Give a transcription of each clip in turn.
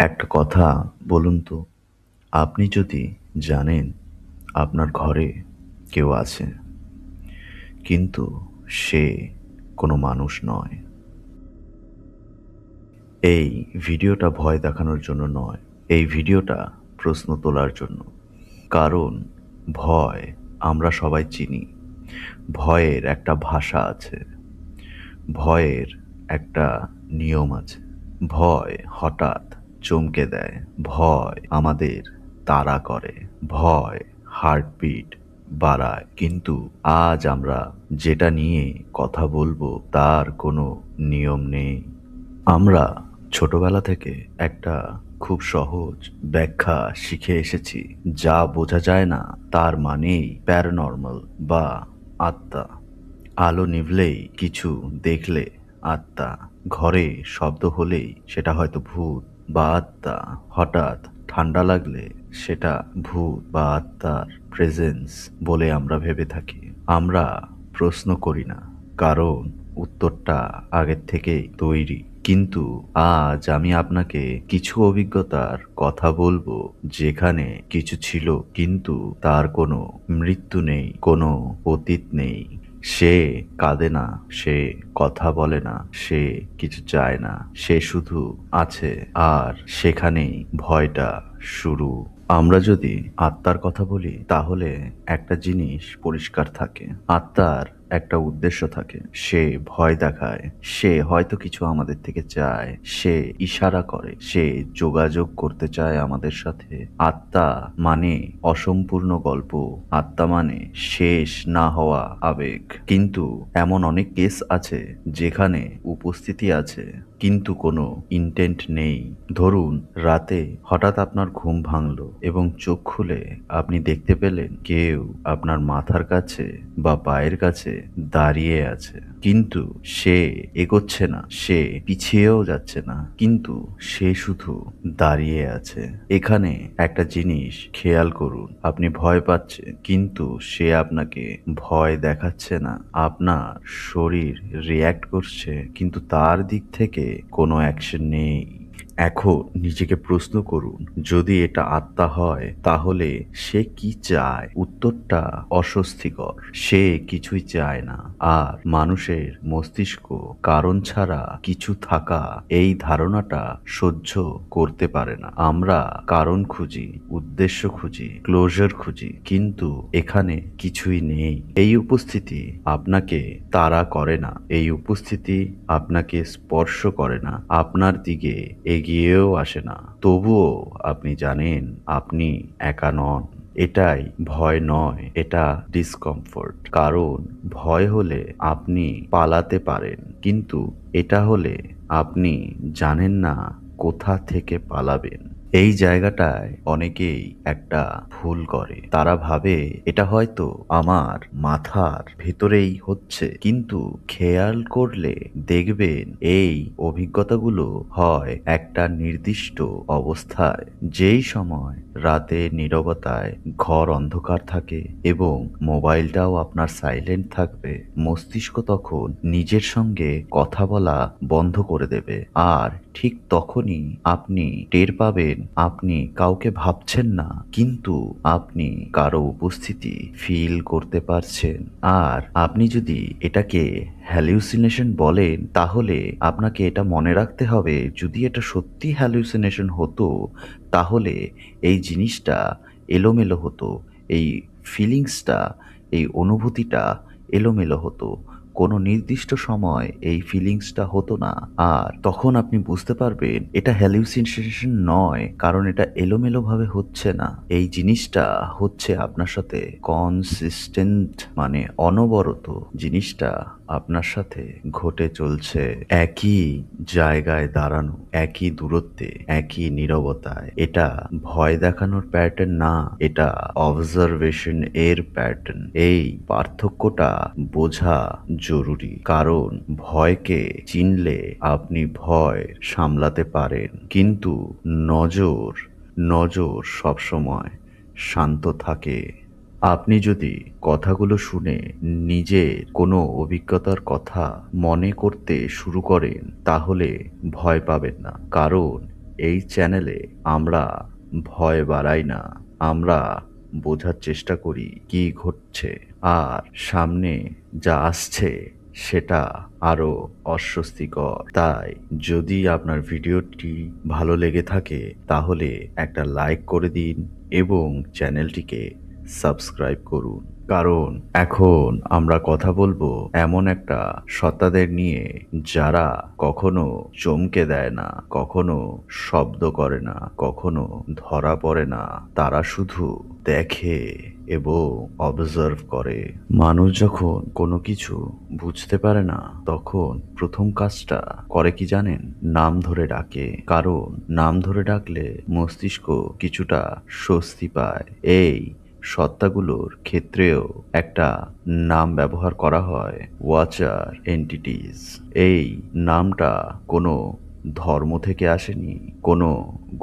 একটা কথা বলুন তো, আপনি যদি জানেন আপনার ঘরে কেউ আছে, কিন্তু সে কোনো মানুষ নয়। এই ভিডিওটা ভয় দেখানোর জন্য নয়, এই ভিডিওটা প্রশ্ন তোলার জন্য। কারণ ভয় আমরা সবাই চিনি। ভয়ের একটা ভাষা আছে, ভয়ের একটা নিয়ম আছে। ভয় হঠাৎ চমকে দেয়, ভয় আমাদের তাড়া করে, ভয় হার্টবিট বাড়ায়। কিন্তু আজ আমরা যেটা নিয়ে কথা বলবো তার কোনো নিয়ম নেই। আমরা ছোটবেলা থেকে একটা খুব সহজ ব্যাখ্যা শিখে এসেছি, যা বোঝা যায় না তার মানেই প্যারানর্মাল বা আত্মা। আলো নিভলেই কিছু দেখলে আত্মা, ঘরে শব্দ হলেই সেটা হয়তো ভূত বা আত্মা, হঠাৎ ঠান্ডা লাগলে সেটা ভূত বা আত্মার প্রেজেন্স বলে আমরা ভেবে থাকি। আমরা প্রশ্ন করি না, কারণ উত্তরটা আগের থেকেই তৈরি। কিন্তু আজ আমি আপনাকে কিছু অভিজ্ঞতার কথা বলবো, যেখানে কিছু ছিল কিন্তু তার কোনো মৃত্যু নেই, কোনো অতীত নেই। সে কাঁদে না, সে কথা বলে না, সে কিছু চায় না, সে শুধু আছে। আর সেখানেই ভয়টা শুরু। আমরা যদি আত্মার কথা বলি, তাহলে একটা জিনিস পরিষ্কার থাকে, আত্মার একটা উদ্দেশ্য থাকে। সে ভয় দেখায়, সে হয়তো কিছু আমাদের থেকে চায়, সে ইশারা করে, সে যোগাযোগ করতে চায় আমাদের সাথে। আত্মা মানে অসম্পূর্ণ গল্প, আত্মা মানে শেষ না হওয়া আবেগ। কিন্তু এমন অনেক কেস আছে যেখানে উপস্থিতি আছে কিন্তু কোনো ইন্টেন্ট নেই। ধরুন রাতে হঠাৎ আপনার ঘুম ভাঙলো এবং চোখ খুলে আপনি দেখতে পেলেন কেউ আপনার মাথার কাছে বা পায়ের কাছে দাঁড়িয়ে আছে, কিন্তু সে এগোচ্ছে না, সে পিছিয়েও যাচ্ছে না, কিন্তু সে শুধু দাঁড়িয়ে আছে। এখানে একটা জিনিস খেয়াল করুন, আপনি ভয় পাচ্ছেন কিন্তু সে আপনাকে ভয় দেখাচ্ছে না। আপনার শরীর রিয়্যাক্ট করছে কিন্তু তার দিক থেকে কোনো অ্যাকশন নেই। এখন নিজেকে প্রশ্ন করুন, যদি এটা আত্মা হয় তাহলে সে কি চায়? উত্তরটা অস্বস্তিকর, সে কিছুই চায় না। আর মানুষের মস্তিষ্ক কারণ ছাড়া কিছু থাকা এই ধারণাটা সহ্য করতে পারে না। আমরা কারণ খুঁজি, উদ্দেশ্য খুঁজি, ক্লোজার খুঁজি, কিন্তু এখানে কিছুই নেই। এই উপস্থিতি আপনাকে তাড়া করে না, এই উপস্থিতি আপনাকে স্পর্শ করে না, আপনার দিকে এগিয়েও আসে না। তবুও আপনি জানেন আপনি একা নন। এটাই ভয় নয়, এটা ডিসকমফোর্ট। কারণ ভয় হলে আপনি পালাতে পারেন, কিন্তু এটা হলে আপনি জানেন না কোথা থেকে পালাবেন। এই জায়গাটায় অনেকেই একটা ভুল করে, তারা ভাবে এটা হয়তো আমার মাথার ভেতরেই হচ্ছে, কিন্তু খেয়াল করলে দেখবেন এই অভিজ্ঞতাগুলো হয় একটা নির্দিষ্ট অবস্থায়। যেই সময় রাতে নীরবতায় ঘর অন্ধকার থাকে এবং মোবাইলটাও আপনার সাইলেন্ট থাকবে, মস্তিষ্ক তখন নিজের সঙ্গে কথা বলা বন্ধ করে দেবে। আর ঠিক তখনই আপনি টের পাবেন আপনি কাউকে ভাবছেন না, কিন্তু আপনি কারো উপস্থিতি ফিল করতে পারছেন। আর আপনি যদি এটাকে হ্যালিউসিনেশন বলেন, তাহলে আপনাকে এটা মনে রাখতে হবে, যদি এটা সত্যি হ্যালিউসিনেশন হতো তাহলে এই জিনিসটা এলোমেলো হতো, এই ফিলিংসটা, এই অনুভূতিটা এলোমেলো হতো। কোনো নির্দিষ্ট সময় এই ফিলিংসটা হতো না। আর তখন আপনি বুঝতে পারবেন এটা হ্যালিউসিনেশন নয়, কারণ এটা এলোমেলোভাবে হচ্ছে না। এই জিনিসটা হচ্ছে আপনার সাথে কনসিস্টেন্ট, মানে অনবরত জিনিসটা আপনার সাথে ঘটে চলছে। একই জায়গায় দাঁড়ানো, একই দূরত্বে, একই নীরবতায়। এটা ভয় দেখানোর প্যাটার্ন না, এটা অবজারভেশন এর প্যাটার্ন। এই পার্থক্যটা বোঝা জরুরি, কারণ ভয়কে চিনলে আপনি ভয় সামলাতে পারেন, কিন্তু নজর নজর সবসময় শান্ত থাকে। আপনি যদি কথাগুলো শুনে নিজের কোনো অভিজ্ঞতার কথা মনে করতে শুরু করেন, তাহলে ভয় পাবেন না, কারণ এই চ্যানেলে আমরা ভয় বাড়াই না, আমরা বোঝার চেষ্টা করি কি ঘটছে আর সামনে যা আসছে সেটা আরো অস্বস্তিকর। তাই যদি আপনার ভিডিওটি ভালো লেগে থাকে তাহলে একটা লাইক করে দিন এবং চ্যানেলটিকে সাবস্ক্রাইব করুন। কারণ এখন আমরা কথা বলবো এমন একটা সত্তাদের নিয়ে যারা কখনো চমকে দেয় না, কখনো শব্দ করে না, কখনো ধরা পড়ে না, তারা শুধু দেখে এবং অবজার্ভ করে। মানুষ যখন কোনো কিছু বুঝতে পারে না তখন প্রথম কাজটা করে কি জানেন? নাম ধরে ডাকে। কারণ নাম ধরে ডাকলে মস্তিষ্ক কিছুটা স্বস্তি পায়। এই সত্তাগুলোর ক্ষেত্রেও একটা নাম ব্যবহার করা হয়, ওয়াচার এন্টিটিস। এই নামটা কোনো ধর্ম থেকে আসেনি, কোনো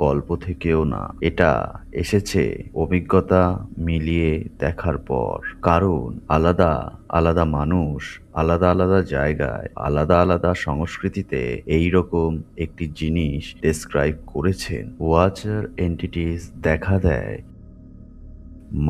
গল্প থেকেও না, এটা এসেছে অভিজ্ঞতা মিলিয়ে দেখার পর। কারণ আলাদা আলাদা মানুষ আলাদা আলাদা জায়গায় আলাদা আলাদা সংস্কৃতিতে এই রকম একটি জিনিস ডেসক্রাইব করেছেন। ওয়াচার এন্টিটিস দেখা দেয়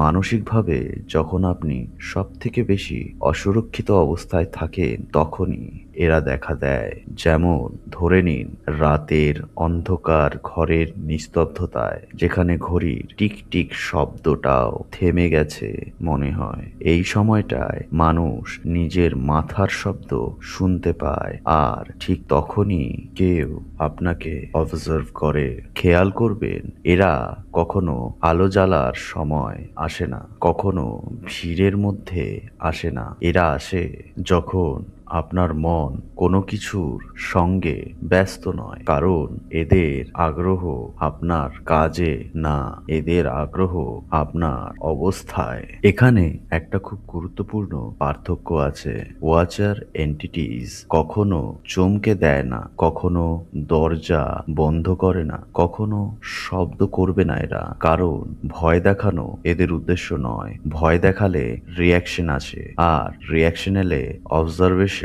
মানসিকভাবে যখন আপনি সবথেকে বেশি অসুরক্ষিত অবস্থায় থাকেন তখনই এরা দেখা দেয়। যেমন ধরে নিন রাতের অন্ধকার ঘরের নিস্তব্ধতায় যেখানে ঘড়ির টিক টিক শব্দটাও থেমে গেছে মনে হয়। এই সময়টায় মানুষ নিজের মাথার শব্দ শুনতে পায় আর ঠিক তখনই কেউ আপনাকে অবজার্ভ করে। খেয়াল করবেন এরা কখনো আলো জ্বালার সময় আসে না, কখনো ভিড়ের মধ্যে আসে না। এরা আসে যখন আপনার মন কোনো কিছুর সঙ্গে ব্যস্ত নয়। কারণ এদের আগ্রহ আপনার কাজে না, এদের আগ্রহ আপনার অবস্থায়। এখানে একটা খুব গুরুত্বপূর্ণ পার্থক্য আছে। ওয়াচার এন্টিটিস কখনো চমকে দেয় না, কখনো দরজা বন্ধ করে না, কখনো শব্দ করবে না এরা। কারণ ভয় দেখানো এদের উদ্দেশ্য নয়। ভয় দেখালে রিয়াকশন আসে আর রিয়াকশন এলে অবজারভেশন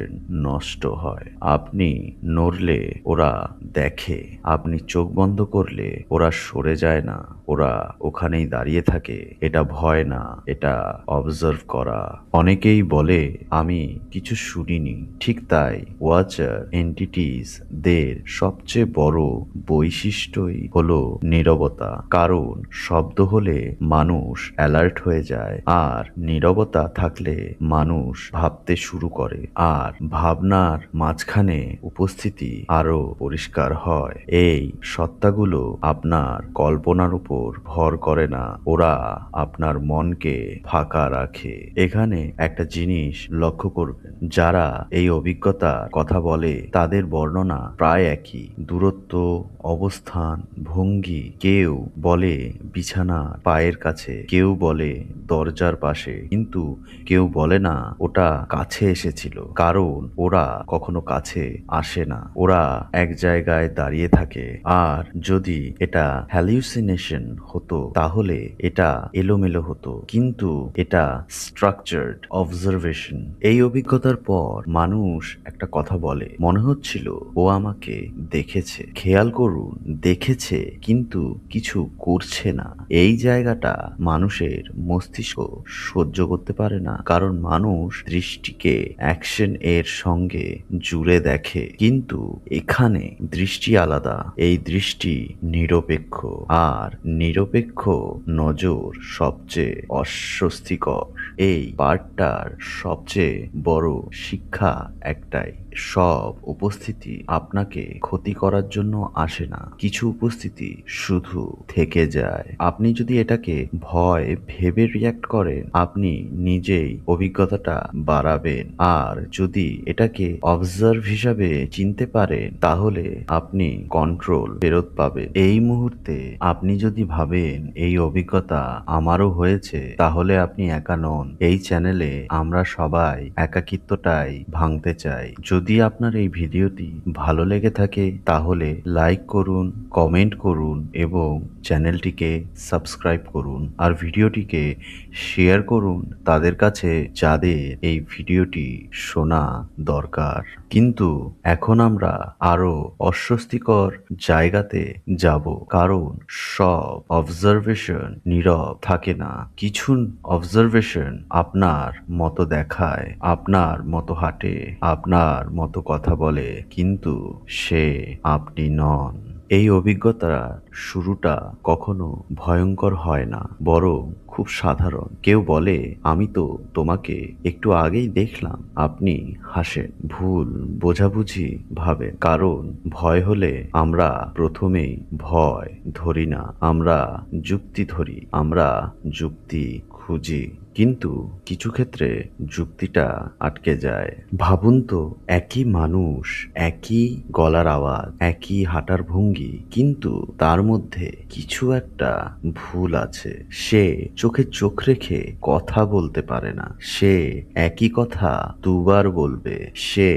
নষ্ট হয়। আপনি নড়লে ওরা দেখে, আপনি চোখ বন্ধ করলে ওরা সরে যায় না, ওরা ওখানেই দাঁড়িয়ে থাকে। এটা ভয় না, এটা অবজার্ভ করা। অনেকেই বলে আমি কিছু শুনিনি। ঠিক তাই, ওয়াচার এন্টিটিস দের সবচেয়ে বড় বৈশিষ্ট্যই হলো নীরবতা। কারণ শব্দ হলে মানুষ অ্যালার্ট হয়ে যায় আর নীরবতা থাকলে মানুষ ভাবতে শুরু করে আর ভাবনার মাঝখানে উপস্থিতি আরো পরিষ্কার হয়। এই সত্তাগুলো আপনার কল্পনার উপর ভর করে না, ওরা আপনার মনকে ফাঁকা রাখে। এখানে একটা জিনিস লক্ষ্য করবেন, যারা এই অভিজ্ঞতার কথা বলে তাদের বর্ণনা প্রায় একই। দূরত্ব, অবস্থান, ভঙ্গি। কেউ বলে বিছানা পায়ের কাছে, কেউ বলে দরজার পাশে, কিন্তু কেউ বলে না ওটা কাছে এসেছিল। কারণ ওরা কখনো কাছে আসে না, ওরা এক জায়গায় দাঁড়িয়ে থাকে। আর যদি এটা হ্যালিউসিনেশন হতো তাহলে এটা এলোমেলো হতো, কিন্তু এটা স্ট্রাকচার্ড অবজারভেশন। এই অভিজ্ঞতার পর মানুষ একটা কথা বলে, মনে হচ্ছিল ও আমাকে দেখেছে। খেয়াল করুন, দেখেছে কিন্তু কিছু করছে না। এই জায়গাটা মানুষের মস্তিষ্ক সহ্য করতে পারে না। কারণ মানুষ দৃষ্টিকে অ্যাকশন এর সঙ্গে জুড়ে দেখে, কিন্তু এখানে দৃষ্টি আলাদা। এই দৃষ্টি নিরপেক্ষ আর নিরপেক্ষ নজর সবচেয়ে অস্বস্তিকর। এই পার্টটার সবচেয়ে বড় শিক্ষা একটাই, সব উপস্থিতি আপনাকে ক্ষতি করার জন্য আসে না, কিছু উপস্থিতি শুধু থেকে যায়। আপনি যদি এটাকে ভয় ভেবে রিয়াক্ট করেন আপনি নিজেই অভিজ্ঞতাটা বাড়াবেন, আর যদি এটাকে অবজার্ভ হিসাবে চিনতে পারেন তাহলে আপনি কন্ট্রোল ফেরত পাবেন। এই মুহূর্তে আপনি যদি ভাবেন এই অভিজ্ঞতা আমারও হয়েছে তাহলে আপনি একা নন। এই চ্যানেলে আমরা সবাই একাকিত্বটাই ভাঙতে চাই। যদি যদি আপনার এই ভিডিওটি ভালো লেগে থাকে তাহলে লাইক করুন, কমেন্ট করুন এবং চ্যানেলটিকে সাবস্ক্রাইব করুন। আর ভিডিওটিকে শেয়ার করুন তাদের কাছে যাদের এই ভিডিওটি শোনা দরকার। কিন্তু এখন আমরা আরো অস্বস্তিকর জায়গাতে যাব, কারণ সব অবজারভেশন নীরব থাকে না। কিছু অবজারভেশন আপনার মতো দেখায়, আপনার মতো হাঁটে, আপনার মতো কথা বলে, কিন্তু সে আপনি নন। এই অভিজ্ঞতার শুরুটা কখনো ভয়ঙ্কর হয় না, বরং খুব সাধারণ। কেউ বলে, আমি তো তোমাকে একটু আগেই দেখলাম। আপনি হাসেন, ভুল বোঝাবুঝি ভাবেন। কারণ ভয় হলে আমরা প্রথমেই ভয় ধরি না, আমরা যুক্তি ধরি, আমরা যুক্তি খুঁজি। কিন্তু কিছু ক্ষেত্রে যুক্তিটা আটকে যায়। ভাবুন তো, একই মানুষ, একই গলার আওয়াজ, একই হাঁটার ভঙ্গি, কিন্তু তার মধ্যে কিছু একটা ভুল আছে। সে চোখে চোখ রেখে কথা বলতে পারে না, সে একই কথা দুবার বলবে, সে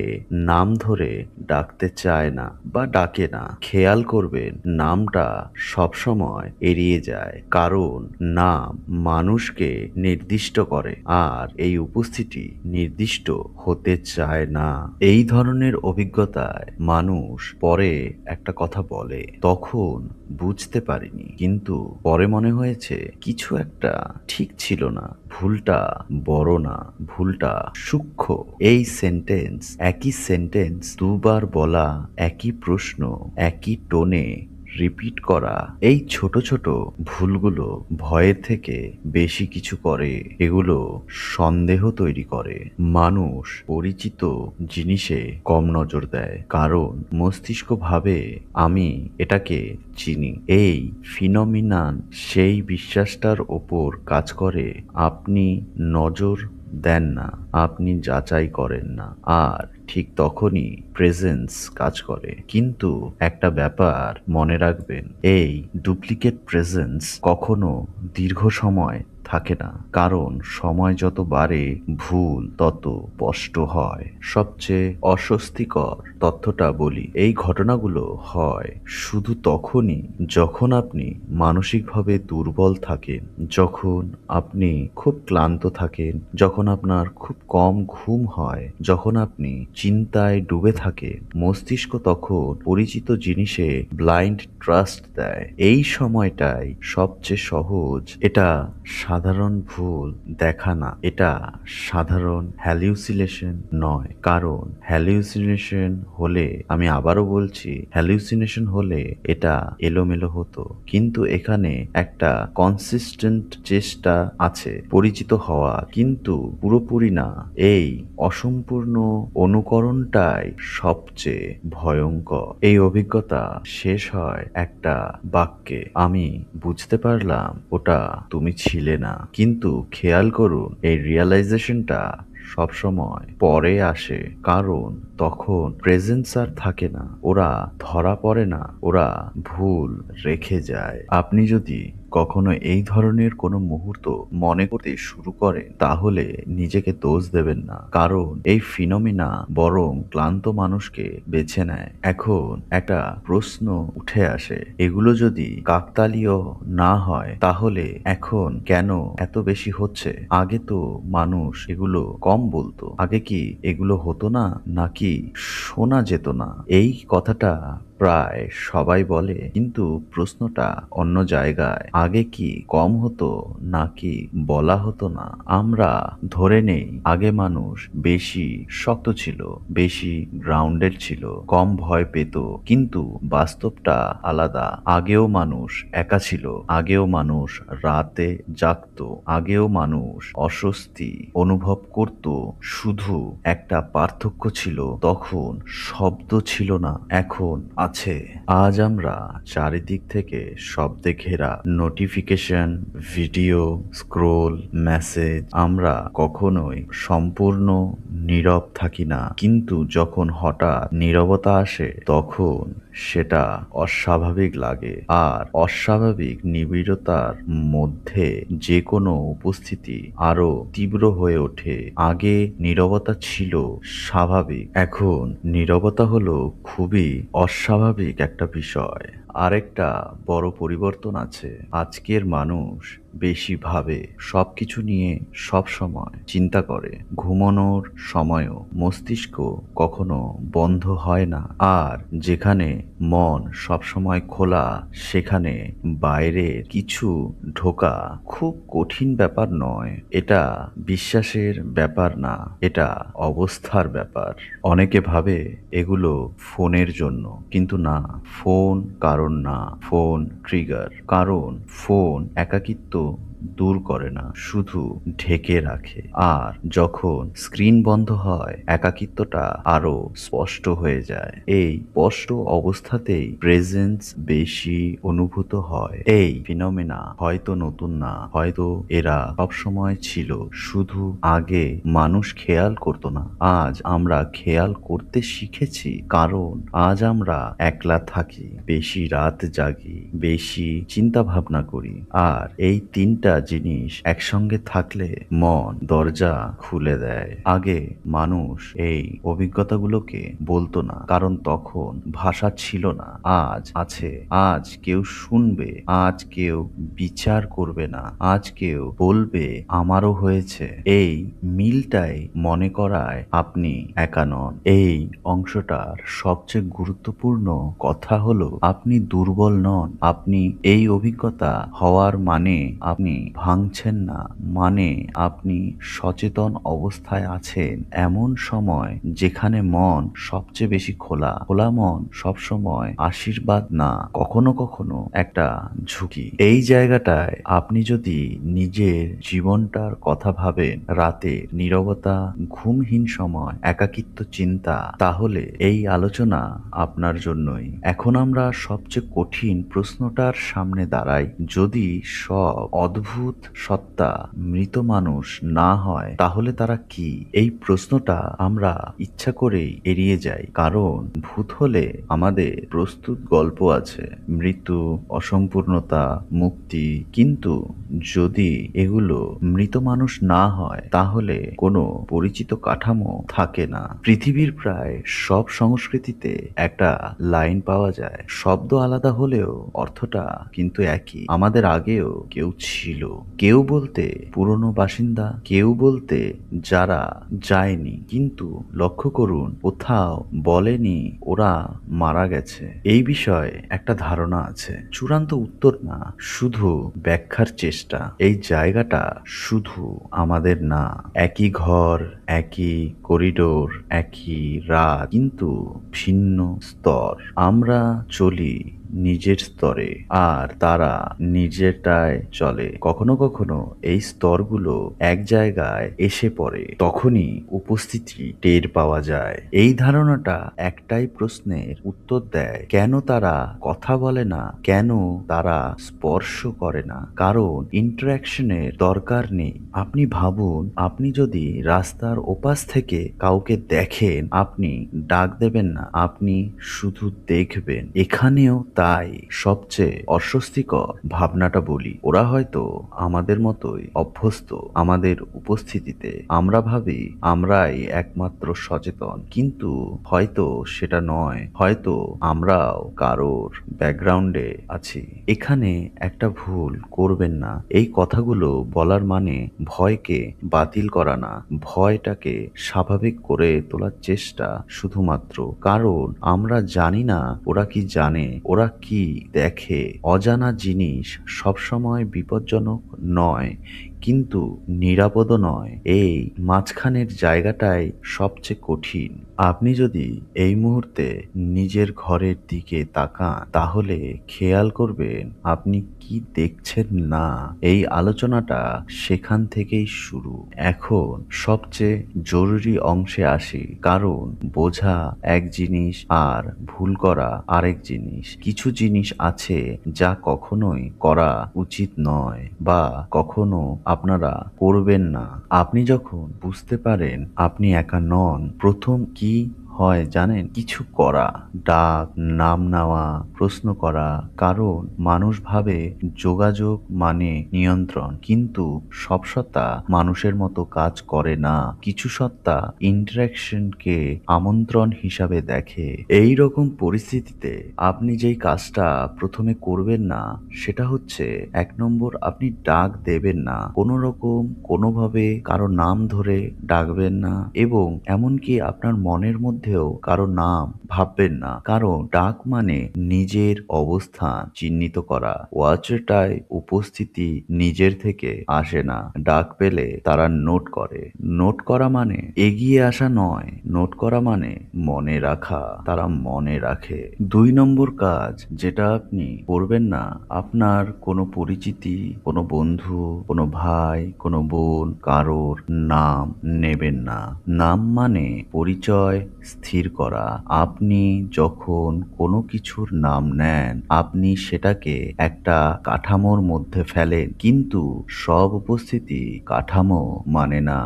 নাম ধরে ডাকতে চায় না বা ডাকে না। খেয়াল করবেন, নামটা সবসময় এড়িয়ে যায়, কারণ নাম মানুষকে নির্দিষ্ট করে, আর এই উপস্থিতি নির্দিষ্ট হতে চায় না। এই ধরনের অভিজ্ঞতায় মানুষ পরে একটা কথা বলে, তখন বুঝতে পারিনি, কিন্তু পরে মনে হয়েছে কিছু একটা ঠিক ছিল না। ভুলটা বড় না, ভুলটা সূক্ষ্ম। এই সেন্টেন্স, একই সেন্টেন্স দুবার বলা, একই প্রশ্ন একই টোনে রিপিট করা, এই ছোট ছোট ভুলগুলো ভয়ের থেকে বেশি কিছু করে। এগুলো সন্দেহ তৈরি করে। মানুষ পরিচিত জিনিসে কম নজর দেয়, কারণ মস্তিষ্ক ভাবে আমি এটাকে চিনি। এই ফিনোমিনান সেই বিশ্বাসটার ওপর কাজ করে। আপনি নজর দেন না, আপনি যাচাই করেন না, আর ঠিক তখনই প্রেজেন্স কাজ করে। কিন্তু একটা ব্যাপার মনে রাখবেন, এই ডুপ্লিকেট প্রেজেন্স কখনো দীর্ঘ সময় থাকে না, কারণ সময় যত বাড়ে ভুল তত স্পষ্ট হয়। সবচেয়ে অস্বস্তিকর তথ্যটা বলি, এই ঘটনাগুলো হয় শুধু তখনই যখন আপনি মানসিকভাবে দুর্বল থাকেন, যখন আপনি খুব ক্লান্ত থাকেন, যখন আপনার খুব কম ঘুম হয়, যখন আপনি চিন্তায় ডুবে থাকেন। মস্তিষ্ক তখন পরিচিত জিনিসে ব্লাইন্ড ট্রাস্ট দেয়। এই সময়টাই সবচেয়ে সহজ। এটা সাধারণ ভুল দেখা না, এটা সাধারণ হ্যালিউসিনেশন নয়। কারণ হ্যালিউসিনেশন হলে, আমি আবারও বলছি, হ্যালিউসিনেশন হলে এটা এলোমেলো হতো, কিন্তু এখানে একটা কনসিস্টেন্ট চেষ্টা আছে পরিচিত হওয়া, কিন্তু পুরোপুরি না। এই অসম্পূর্ণ অনুকরণটাই সবচেয়ে ভয়ঙ্কর। এই অভিজ্ঞতা শেষ হয় একটা বাক্যে, আমি বুঝতে পারলাম ওটা তুমি ছিলে না। কিন্তু খেয়াল করুন, এই রিয়েলাইজেশনটা সবসময় পরে আসে, কারণ তখন প্রেজেন্স আর থাকে না। ওরা ধরা পড়ে না, ওরা ভুল রেখে যায়। আপনি যদি কখনো এই ধরনের কোনো মুহূর্ত মনে করতে শুরু করেন, তাহলে নিজেকে দোষ দেবেন না, কারণ এই ফিনোমিনা বরং ক্লান্ত মানুষকে বেছে নেয়। এখন একটা প্রশ্ন উঠে আসে, এগুলো যদি কাকতালীয় না হয় তাহলে এখন কেন এত বেশি হচ্ছে? আগে তো মানুষ এগুলো কম বলতো। আগে কি এগুলো হতো না, নাকি শোনা যেত না? এই কথাটা প্রায় সবাই বলে, কিন্তু প্রশ্নটা অন্য জায়গায়। আগে কি কম হতো, নাকি বলা হতো না? আমরা ধরে নেই আগে মানুষ বেশি শক্ত ছিল, বেশি গ্রাউন্ডেড ছিল, কম ভয় পেত, কিন্তু বাস্তবটা আলাদা। আগেও মানুষ একা ছিল, আগেও মানুষ রাতে জাগতো, আগেও মানুষ অস্বস্তি অনুভব করত। শুধু একটা পার্থক্য ছিল, তখন শব্দ ছিল না, এখন আছে। আজ আমরা চারিদিক থেকে শব্দে ঘেরা, নোটিফিকেশন, ভিডিও, স্ক্রোল, মেসেজ। আমরা কখনোই সম্পূর্ণ নীরব থাকি না, কিন্তু যখন হঠাৎ নীরবতা আসে তখন সেটা অস্বাভাবিক লাগে। আর অস্বাভাবিক নিবিড়তার মধ্যে যে কোনো উপস্থিতি আরো তীব্র হয়ে ওঠে। আগে নীরবতা ছিল স্বাভাবিক, এখন নীরবতা হলো খুবই অস্বাভাবিক একটা বিষয়। আরেকটা বড় পরিবর্তন আছে। আজকের মানুষ বেশি ভাবে, সবকিছু নিয়ে সব সময় চিন্তা করে। ঘুমানোর সময়ও মস্তিষ্ক কখনো বন্ধ হয় না। আর যেখানে মন সবসময় খোলা, সেখানে বাইরে কিছু ঢোকা খুব কঠিন ব্যাপার নয়। এটা বিশ্বাসের ব্যাপার না, এটা অবস্থার ব্যাপার। অনেকে ভাবে এগুলো ফোনের জন্য, কিন্তু না, ফোন কারণ না, ফোন ট্রিগার। কারণ ফোন একাকিত্ব দূর করে না, শুধু ঢেকে রাখে। আর যখন স্ক্রিন বন্ধ হয়, একাকিত্বটা আরো স্পষ্ট হয়ে যায়। এই স্পষ্ট অবস্থাতেই প্রেজেন্স বেশি অনুভূত হয়। এই ফিনোমেনা হয়তো নতুন না, হয়তো এরা সবসময় ছিল, শুধু আগে মানুষ খেয়াল করতো না। আজ আমরা খেয়াল করতে শিখেছি, কারণ আজ আমরা একলা থাকি, বেশি রাত জাগি, বেশি চিন্তা ভাবনা করি। আর এই তিনটা জিনিস একসঙ্গে থাকলে মন দরজা খুলে দেয়। আগে মানুষ এই অভিজ্ঞতাগুলোকে বলতো না, কারণ তখন ভাষা ছিল না। আজ আছে, আজ কেউ শুনবে, আজ কেউ বিচার করবে না, আজ কেউ বলবে আমারও হয়েছে। এই মিলটাই মনে করায় আপনি একা নন। এই অংশটার সবচেয়ে গুরুত্বপূর্ণ কথা হলো আপনি দুর্বল নন। আপনি এই অভিজ্ঞতা হওয়ার মানে আপনি ভাঙছেন না, মানে আপনি সচেতন অবস্থায় আছেন এমন সময় যেখানে মন সবচেয়ে বেশি খোলা। খোলা মন সবসময় আশীর্বাদ না, কখনো কখনো একটা ঝুঁকি। এই জায়গাটায় আপনি যদি নিজের জীবনটার কথা ভাবেন, রাতে নীরবতা, ঘুমহীন সময়, একাকিত্ব, চিন্তা, তাহলে এই আলোচনা আপনার জন্যই। এখন আমরা সবচেয়ে কঠিন প্রশ্নটার সামনে দাঁড়াই। যদি সব অদ্ভুত সত্তা মৃত মানুষ না হয়, তাহলে তারা কি? এই প্রশ্নটা আমরা ইচ্ছা করেই এড়িয়ে যাই, কারণ ভূত হলে আমাদের প্রস্তুত গল্প আছে, মৃত্যু, অসম্পূর্ণতা, মুক্তি। কিন্তু যদি এগুলো মৃত মানুষ না হয়, তাহলে কোনো পরিচিত কাঠামো থাকে না। পৃথিবীর প্রায় সব সংস্কৃতিতে একটা লাইন পাওয়া যায়, শব্দ আলাদা হলেও অর্থটা কিন্তু একই। আমাদের আগেও কেউ ছিল, কেউ বলতে পুরনো বাসিন্দা, কেউ বলতে যারা যায়নি, কিন্তু লক্ষ্য করুন, কোথাও বলেনি ওরা মারা গেছে। এই বিষয়ে একটা ধারণা আছে, চূড়ান্ত উত্তর না, শুধু ব্যাখ্যার চেষ্টা। এই জায়গাটা শুধু আমাদের না, একই ঘর, একই করিডোর, একই রাত, কিন্তু ভিন্ন স্তর। আমরা চলি নিজের স্তরে, আর তারা নিজেরটায় চলে। কখনো কখনো এই স্তরগুলো এক জায়গায় এসে পড়ে, তখনই উপস্থিতি টের পাওয়া যায়। এই ধারণাটা একটাই প্রশ্নের উত্তর দেয়, কেন তারা কথা বলে না, কেন তারা স্পর্শ করে না? কারণ ইন্টারাকশনের দরকার নেই। আপনি ভাবুন, আপনি যদি রাস্তার ওপাশ থেকে কাউকে দেখেন, আপনি ডাক দেবেন না, আপনি শুধু দেখবেন। এখানেও তাই সবচেয়ে অস্বস্তিকর ভাবনাটা বলি, ওরা হয়তো আমাদের মতোই অভ্যস্ত আমাদের উপস্থিতিতে। আমরা ভাবি আমরাই একমাত্র সচেতন, কিন্তু হয়তো সেটা নয়, হয়তো আমরাও কারোর ব্যাকগ্রাউন্ডে আছি। এখানে একটা ভুল করবেন না, এই কথাগুলো বলার মানে ভয়কে বাতিল করা না, ভয়টাকে স্বাভাবিক করে তোলার চেষ্টা শুধুমাত্র। কারণ আমরা জানি না ওরা কি জানে, ওরা কি দেখে। অজানা জিনিস সবসময় বিপজ্জনক নয়, কিন্তু নিরাপদও নয়। এই মাঝখানের জায়গাটাই সবচেয়ে কঠিন। আপনি যদি এই মুহূর্তে নিজের ঘরের দিকে তাকান, তাহলে খেয়াল করবেন আপনি কি দেখছেন না। এই আলোচনাটা সেখান থেকেই শুরু। এখন সবচেয়ে জরুরি অংশে আসি, কারণ বোঝা এক জিনিস আর ভুল করা আরেক জিনিস। কিছু জিনিস আছে যা কখনোই করা উচিত নয়, বা কখনো আপনারা করবেন না। আপনি যখন বুঝতে পারেন আপনি একা নন, প্রথম কি হয় জানেন? কিছু করা, ডাক, নাম নেওয়া, প্রশ্ন করা। কারণ মানুষ ভাবে যোগাযোগ মানে নিয়ন্ত্রণ, কিন্তু সব সত্তা মানুষের মতো কাজ করে না। কিছু সত্তা ইন্টারাকশনকে আমন্ত্রণ হিসাবে দেখে। এই রকম পরিস্থিতিতে আপনি যেই কাজটা প্রথমে করবেন না সেটা হচ্ছে ১ নম্বর, আপনি ডাক দেবেন না। কোনো রকম কোনোভাবে কারো নাম ধরে ডাকবেন না এবং এমনকি আপনার মনের মধ্যেও কারো নাম ভাববেন না। কারণ ডাক মানে নিজের অবস্থান চিহ্নিত করা। ওয়াচটায় উপস্থিতি নিজের থেকে আসে না। ডাক পেলে তারা নোট করে। নোট করা মানে এগিয়ে আসা নয়। নোট করা মানে মনে রাখা। তারা মনে রাখে। ২ নম্বর কাজ যেটা আপনি করবেন না, আপনার কোনো পরিচিতি, কোনো বন্ধু, কোনো ভাই, কোনো বোন কারোর নাম নেবেন না। নাম মানে পরিচয় স্থির করা। আপনি যখন কোনো কিছুর নাম নেন, আপনি সেটাকে একটা কাঠামোর মধ্যে ফেলেন, কিন্তু সব উপস্থিতি কাঠামো মানে না।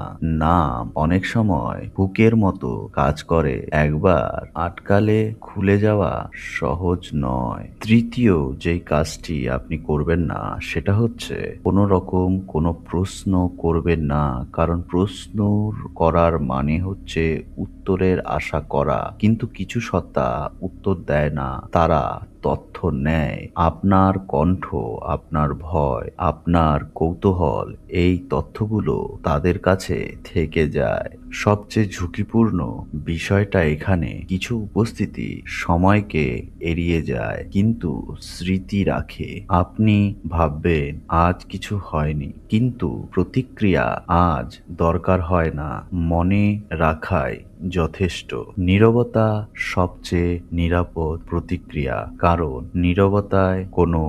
নাম অনেক সময় হুকের মতো কাজ করে। একবার আটকালে খুলে যাওয়া সহজ নয়। তৃতীয় যেই কাজটি আপনি করবেন না সেটা হচ্ছে কোনো রকম কোনো প্রশ্ন করবেন না। কারণ প্রশ্ন করার মানে হচ্ছে উত্তরের আশা করা। কিন্তু কিছু সত্তা উত্তর দেয় না, তারা তথ্য নেয়। আপনার কণ্ঠ, আপনার ভয়, আপনার কৌতূহল, এই তথ্যগুলো তাদের কাছে থেকে যায়। সবচেয়ে ঝুঁকিপূর্ণ বিষয়টা এখানে, কিছু উপস্থিতি সময়কে এড়িয়ে যায় কিন্তু স্মৃতি রাখে। আপনি ভাববেন আজ কিছু হয়নি, কিন্তু প্রতিক্রিয়া আজ দরকার হয় না। মনে রাখাই যথেষ্ট। নীরবতা সবচেয়ে নিরাপদ প্রতিক্রিয়া, কারণ নীরবতায় কোনো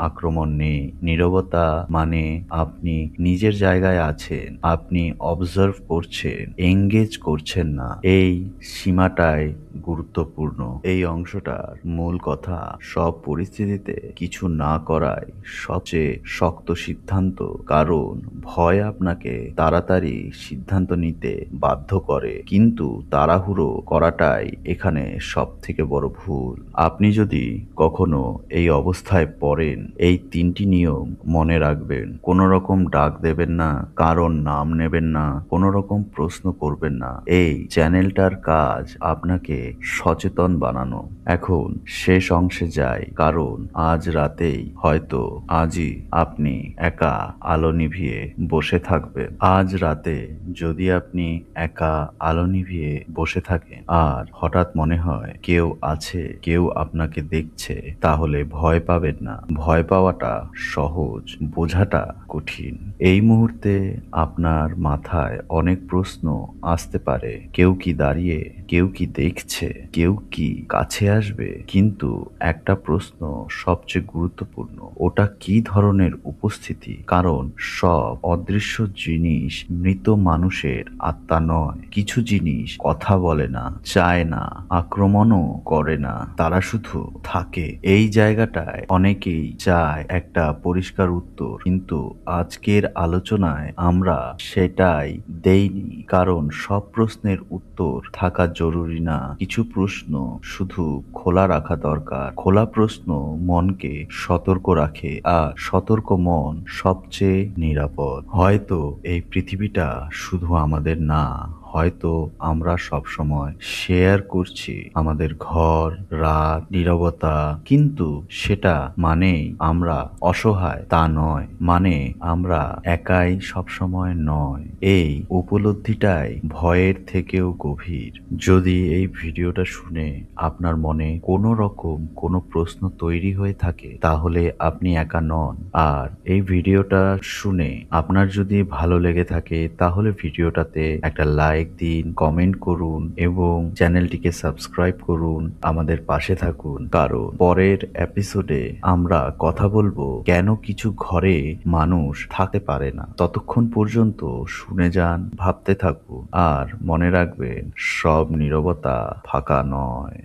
আক্রমণ নেই। নীরবতা মানে আপনি নিজের জায়গায় আছেন, আপনি অবজার্ভ করছেন, এঙ্গেজ করছেন না। এই সীমাটাই গুরুত্বপূর্ণ। এই অংশটার মূল কথা, সব পরিস্থিতিতে কিছু না করাই সবচেয়ে শক্ত সিদ্ধান্ত। কারণ ভয় আপনাকে তাড়াতাড়ি সিদ্ধান্ত নিতে বাধ্য করে, কিন্তু তাড়াহুড়ো করাটাই এখানে সব থেকে বড় ভুল। আপনি যদি কখনো এই অবস্থায় পড়েন, এই ৩টি নিয়ম মনে রাখবেন। কোনো রকম ডাক দেবেন না, কারণ নাম নেবেন না, কোনো রকম প্রশ্ন করবেন না। এই চ্যানেলটার কাজ আপনাকে সচেতন বানানো। এখন শেষ অংশে যাই, কারণ আজ রাতেই, হয়তো আজই আপনি একা আলো নিভিয়ে বসে থাকবেন। আজ রাতে যদি আপনি একা আলো নিভিয়ে বসে থাকেন আর হঠাৎ মনে হয় কেউ আছে, কেউ আপনাকে দেখছে, তাহলে ভয় পাবেন না। ভয় পাওয়াটা সহজ, বোঝাটা কঠিন। এই মুহূর্তে আপনার মাথায় অনেক প্রশ্ন আসতে পারে। কেউ কি দাঁড়িয়ে, কেউ কি দেখছে, কেউ কি কাছে আসবে? কিন্তু একটা প্রশ্ন সবচেয়ে গুরুত্বপূর্ণ, ওটা কি ধরনের উপস্থিতি? কারণ সব অদৃশ্য জিনিস মৃত মানুষের আত্মা নয়। কিছু জিনিস কথা বলে না, চায় না, আক্রমণও করে না, তারা শুধু থাকে। এই জায়গাটায় অনেকেই চায় একটা পরিষ্কার উত্তর, কিন্তু আজকের আলোচনায় আমরা সেটাই দেইনি। কারণ সব প্রশ্নের উত্তর থাকা জরুরি না। কিছু প্রশ্ন শুধু খোলা রাখা দরকার। খোলা প্রশ্ন মনকে সতর্ক রাখে, আর সতর্ক মন সবচেয়ে নিরাপদ। হয়তো এই পৃথিবীটা শুধু আমাদের না, হয়তো আমরা সবসময় শেয়ার করছি আমাদের ঘর, রাত, নীরবতা, কিন্তু সেটা মানেই আমরা অসহায় তা নয়। মানে আমরা একাই সবসময় নয়। এই উপলব্ধিটাই ভয়ের থেকেও গভীর। যদি এই ভিডিওটা শুনে আপনার মনে কোনো রকম কোনো প্রশ্ন তৈরি হয়ে থাকে, তাহলে আপনি একা নন। আর এই ভিডিওটা শুনে আপনার যদি ভালো লেগে থাকে, তাহলে ভিডিওটাতে একটা লাইক দিন, কমেন্ট করুন এবং চ্যানেলটিকে সাবস্ক্রাইব করুন। আমাদের পাশে থাকুন, কারণ পরের এপিসোডে আমরা কথা বলবো কেন কিছু ঘরে মানুষ থাকতে পারে না। ততক্ষণ পর্যন্ত শুনে যান, ভাবতে থাকুন, আর মনে রাখবেন সব নীরবতা ফাঁকা নয়।